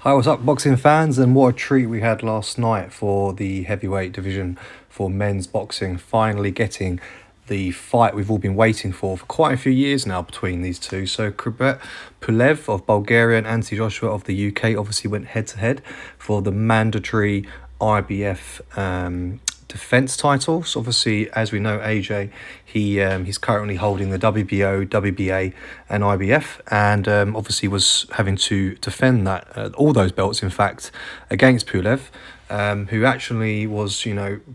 Hi, what's up, boxing fans? And what a treat we had last night for the heavyweight division for men's boxing, finally getting the fight we've all been waiting for quite a few years now between these two. So Kubrat Pulev of Bulgaria and Anthony Joshua of the UK obviously went head to head for the mandatory IBF defense titles. Obviously, as we know, AJ, he's currently holding the WBO, WBA, and IBF, and obviously was having to defend that all those belts, in fact, against Pulev. Who actually was,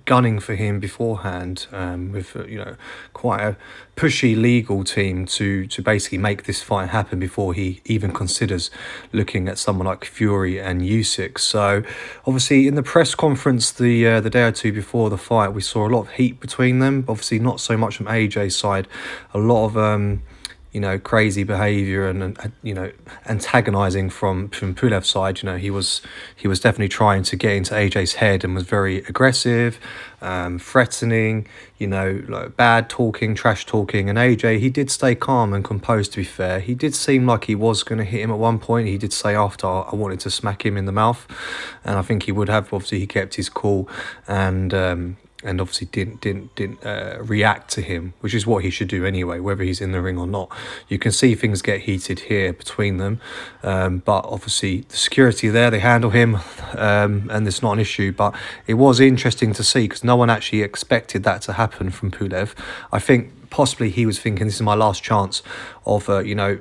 gunning for him beforehand, with, quite a pushy legal team to basically make this fight happen before he even considers looking at someone like Fury and Usyk. So, obviously, in the press conference the day or two before the fight, we saw a lot of heat between them. Obviously, not so much from AJ's side. A lot of crazy behaviour and antagonising from Pulev's side. He was definitely trying to get into AJ's head and was very aggressive, threatening, like bad talking, trash talking. And AJ, he did stay calm and composed, to be fair. He did seem like he was going to hit him at one point. He did say after, I wanted to smack him in the mouth. And I think he would have. Obviously, he kept his cool and obviously didn't react to him, which is what he should do anyway, whether he's in the ring or not. You can see things get heated here between them, but obviously the security there, they handle him, and it's not an issue. But it was interesting to see because no one actually expected that to happen from Pulev. I think possibly he was thinking, this is my last chance of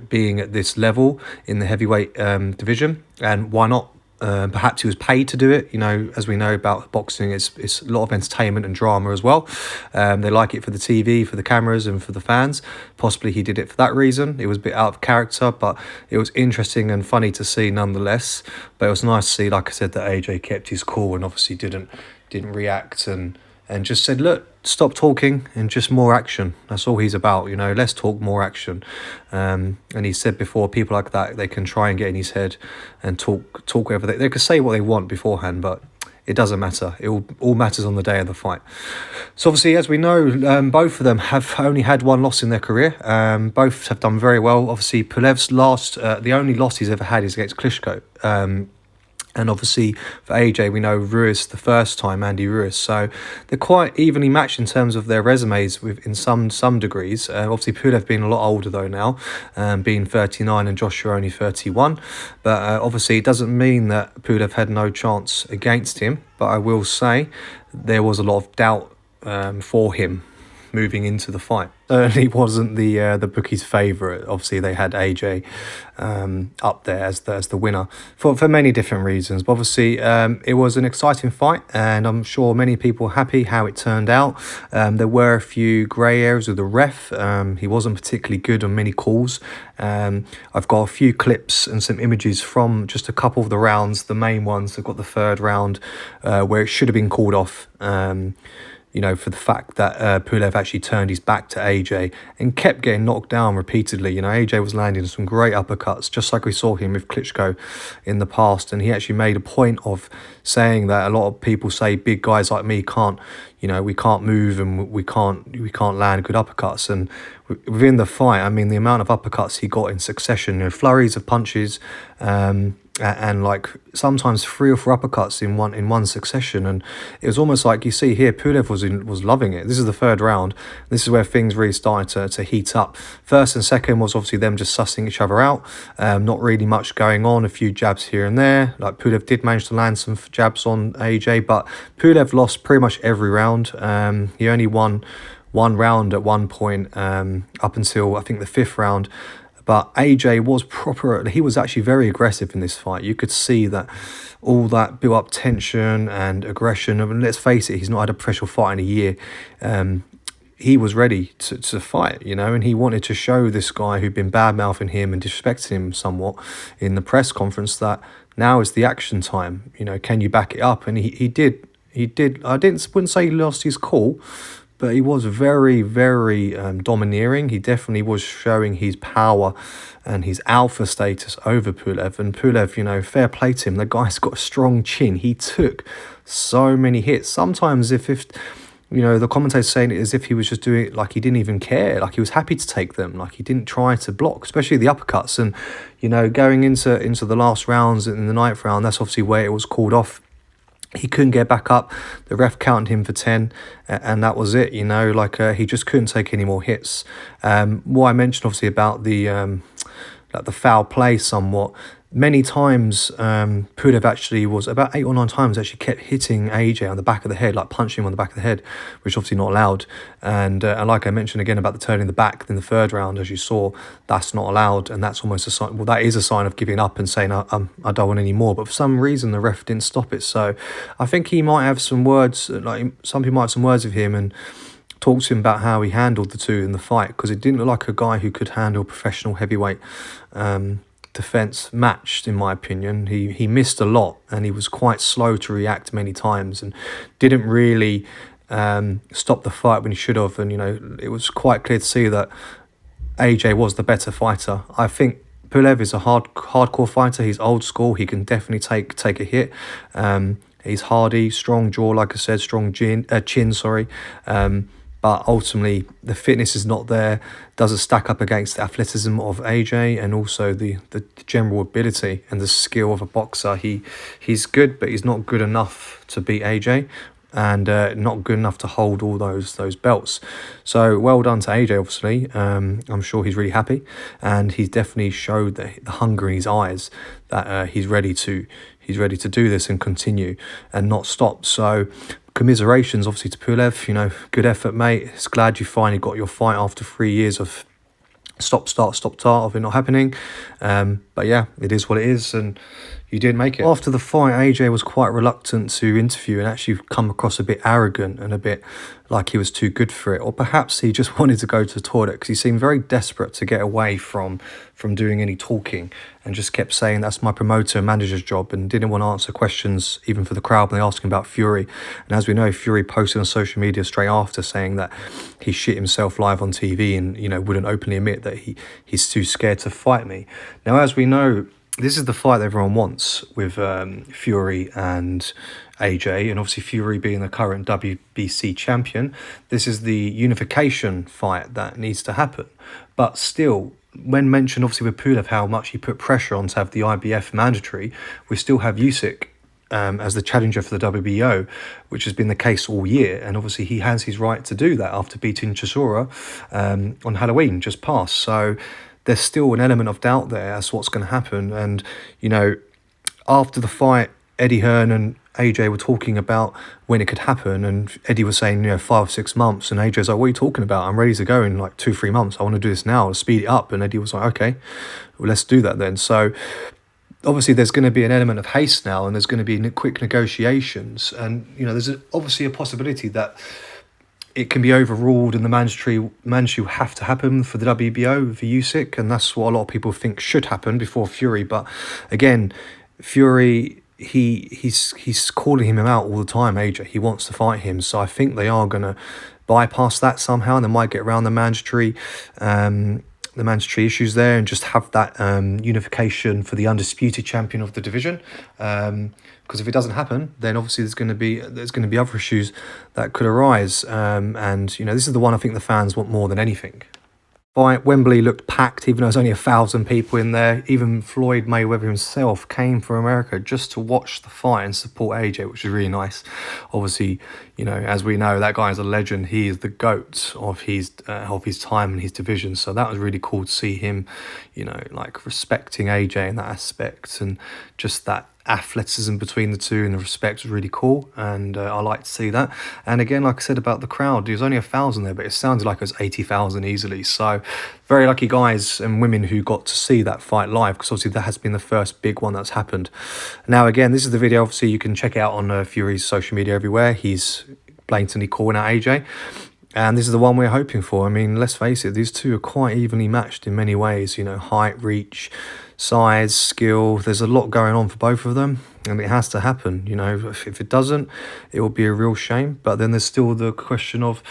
being at this level in the heavyweight division, and why not? Perhaps he was paid to do it. As we know about boxing, it's a lot of entertainment and drama as well. They like it for the TV, for the cameras, and for the fans. Possibly he did it for that reason. It was a bit out of character, but it was interesting and funny to see nonetheless. But it was nice to see, like I said, that AJ kept his cool and obviously didn't react and just said, look, stop talking and just more action. That's all he's about, let's talk more action. And he said before, people like that, they can try and get in his head and talk whatever they can say what they want beforehand, but it doesn't matter. It all matters on the day of the fight. So obviously, as we know, both of them have only had one loss in their career. Both have done very well. Obviously, Pulev's the only loss he's ever had is against Klitschko. And obviously for AJ, we know Ruiz the first time, Andy Ruiz. So they're quite evenly matched in terms of their resumes in some degrees. Obviously Pulev being a lot older though now, being 39 and Joshua only 31. But obviously it doesn't mean that Pulev had no chance against him. But I will say there was a lot of doubt for him moving into the fight. Certainly wasn't the bookies' favourite. Obviously, they had AJ up there as the winner for many different reasons. But obviously, it was an exciting fight, and I'm sure many people were happy how it turned out. There were a few grey areas with the ref. He wasn't particularly good on many calls. I've got a few clips and some images from just a couple of the rounds, the main ones. I've got the third round where it should have been called off. For the fact that Pulev actually turned his back to AJ and kept getting knocked down repeatedly. AJ was landing some great uppercuts, just like we saw him with Klitschko in the past. And he actually made a point of saying that a lot of people say big guys like me can't, we can't move and we can't land good uppercuts. And within the fight, I mean, the amount of uppercuts he got in succession, flurries of punches, and like sometimes 3 or 4 uppercuts in one succession, and it was almost like you see here Pulev was loving it. This is the third round. This is where things really started to heat up. First and second was obviously them just sussing each other out. Not really much going on. A few jabs here and there. Like Pulev did manage to land some jabs on AJ, but Pulev lost pretty much every round. He only won one round at one point up until I think the 5th round. But AJ he was actually very aggressive in this fight. You could see that all that built-up tension and aggression. I mean, let's face it, he's not had a professional fight in a year. He was ready to fight, and he wanted to show this guy who'd been bad-mouthing him and disrespecting him somewhat in the press conference that now is the action time. Can you back it up? And he did. I wouldn't say he lost his cool, but he was very, very domineering. He definitely was showing his power and his alpha status over Pulev. And Pulev, fair play to him. The guy's got a strong chin. He took so many hits. Sometimes if you know, the commentator's saying it as if he was just doing it like he didn't even care, like he was happy to take them, like he didn't try to block, especially the uppercuts. And, you know, going into the last rounds in the ninth round, that's obviously where it was called off. He couldn't get back up. The ref counted him for 10, and that was it, you know, like he just couldn't take any more hits. What I mentioned, obviously, about like the foul play somewhat, many times Pulev actually was, about 8 or 9 times, actually kept hitting AJ on the back of the head, like punching him on the back of the head, which obviously not allowed. And like I mentioned again about the turning the back in the third round, as you saw, that's not allowed, and that's almost a sign, well, that is a sign of giving up and saying I don't want any more. But for some reason the ref didn't stop it. So I think he might have some words, like some people might have some words with him and talk to him about how he handled the two in the fight, because it didn't look like a guy who could handle professional heavyweight defense matched, in my opinion. He missed a lot, and he was quite slow to react many times, and didn't really stop the fight when he should have. And, you know, it was quite clear to see that AJ was the better fighter. I think Pulev is a hardcore fighter. He's old school. He can definitely take a hit. He's hardy, strong jaw, like I said, strong chin, sorry. But ultimately, the fitness is not there. Doesn't stack up against the athleticism of AJ, and also the general ability and the skill of a boxer. He's good, but he's not good enough to beat AJ, and not good enough to hold all those belts. So well done to AJ, obviously. I'm sure he's really happy, and he's definitely showed the hunger in his eyes that he's ready to do this and continue and not stop. So commiserations, obviously, to Pulev. You know, good effort, mate. It's glad you finally got your fight after 3 years of stop start of it not happening. But yeah, it is what it is, and you did make it. After the fight, AJ was quite reluctant to interview and actually come across a bit arrogant and a bit like he was too good for it, or perhaps he just wanted to go to the toilet, because he seemed very desperate to get away from doing any talking, and just kept saying that's my promoter and manager's job, and didn't want to answer questions even for the crowd when they asked him about Fury. And as we know, Fury posted on social media straight after saying that he shit himself live on TV, and, you know, wouldn't openly admit that he's too scared to fight me. Now, as we know, this is the fight that everyone wants with Fury and AJ, and obviously Fury being the current WBC champion. This is the unification fight that needs to happen. But still, when mentioned obviously with Pulev how much he put pressure on to have the IBF mandatory, we still have Usyk as the challenger for the WBO, which has been the case all year. And obviously he has his right to do that after beating Chisora on Halloween just past. So there's still an element of doubt there as to what's going to happen. And, you know, after the fight, Eddie Hearn and AJ were talking about when it could happen, and Eddie was saying, you know, 5 or 6 months, and AJ's like, what are you talking about? I'm ready to go in like 2-3 months. I want to do this now, speed it up. And Eddie was like, okay, well, let's do that then. So obviously there's going to be an element of haste now, and there's going to be quick negotiations, and, you know, there's obviously a possibility that it can be overruled, and the mandatory will have to happen for the WBO for Usyk, and that's what a lot of people think should happen before Fury. But again, Fury, he's calling him out all the time, AJ. He wants to fight him, so I think they are going to bypass that somehow, and they might get around the mandatory issues there, and just have that unification for the undisputed champion of the division. Because if it doesn't happen, then obviously there's going to be other issues that could arise. And, you know, this is the one I think the fans want more than anything. Wembley looked packed, even though there's only 1,000 people in there. Even Floyd Mayweather himself came from America just to watch the fight and support AJ, which is really nice. Obviously, you know, as we know, that guy is a legend. He is the GOAT of his time and his division. So that was really cool to see him, you know, like respecting AJ in that aspect, and just that athleticism between the two and the respect was really cool, and I like to see that. And again, like I said about the crowd, there was only 1,000 there, but it sounded like it was 80,000 easily. So very lucky guys and women who got to see that fight live, because obviously that has been the first big one that's happened. Now again, this is the video, obviously you can check it out on Fury's social media everywhere. He's blatantly calling out AJ, and this is the one we're hoping for. I mean, let's face it, these two are quite evenly matched in many ways, you know, height, reach, size, skill. There's a lot going on for both of them, and it has to happen. You know, if it doesn't, it will be a real shame. But then there's still the question of,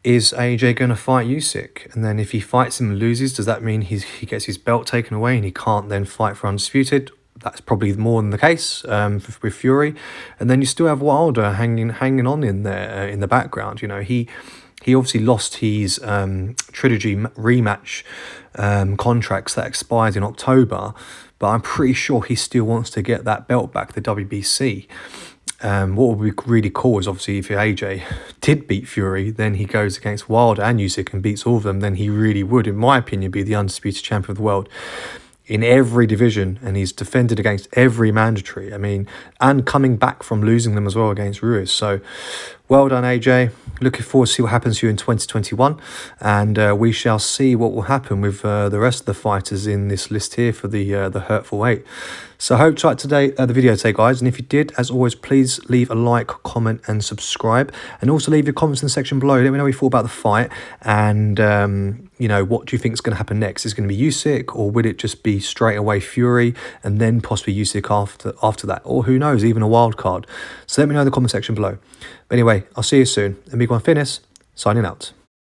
is AJ going to fight Usyk? And then if he fights him and loses, does that mean he gets his belt taken away and he can't then fight for undisputed? that's probably more than the case with Fury. And then you still have Wilder hanging on in there in the background. You know, he obviously lost his trilogy rematch contracts that expired in October, but I'm pretty sure he still wants to get that belt back, the WBC. What would be really cool is obviously if AJ did beat Fury, then he goes against Wilder and Usyk and beats all of them, then he really would, in my opinion, be the undisputed champion of the world in every division, and he's defended against every mandatory. I mean, and coming back from losing them as well against Ruiz. So well done, AJ. Looking forward to see what happens to you in 2021, and we shall see what will happen with the rest of the fighters in this list here for the Hurtful Weight. So I hope you liked the video today, guys, and if you did, as always, please leave a like, comment, and subscribe, and also leave your comments in the section below. Let me know what you thought about the fight, and you know, what do you think is going to happen next? Is it going to be Usyk, or will it just be straight away Fury and then possibly Usyk after that, or who knows, even a wild card? So let me know in the comment section below. But anyway, I'll see you soon. And Big One Fitness, signing out.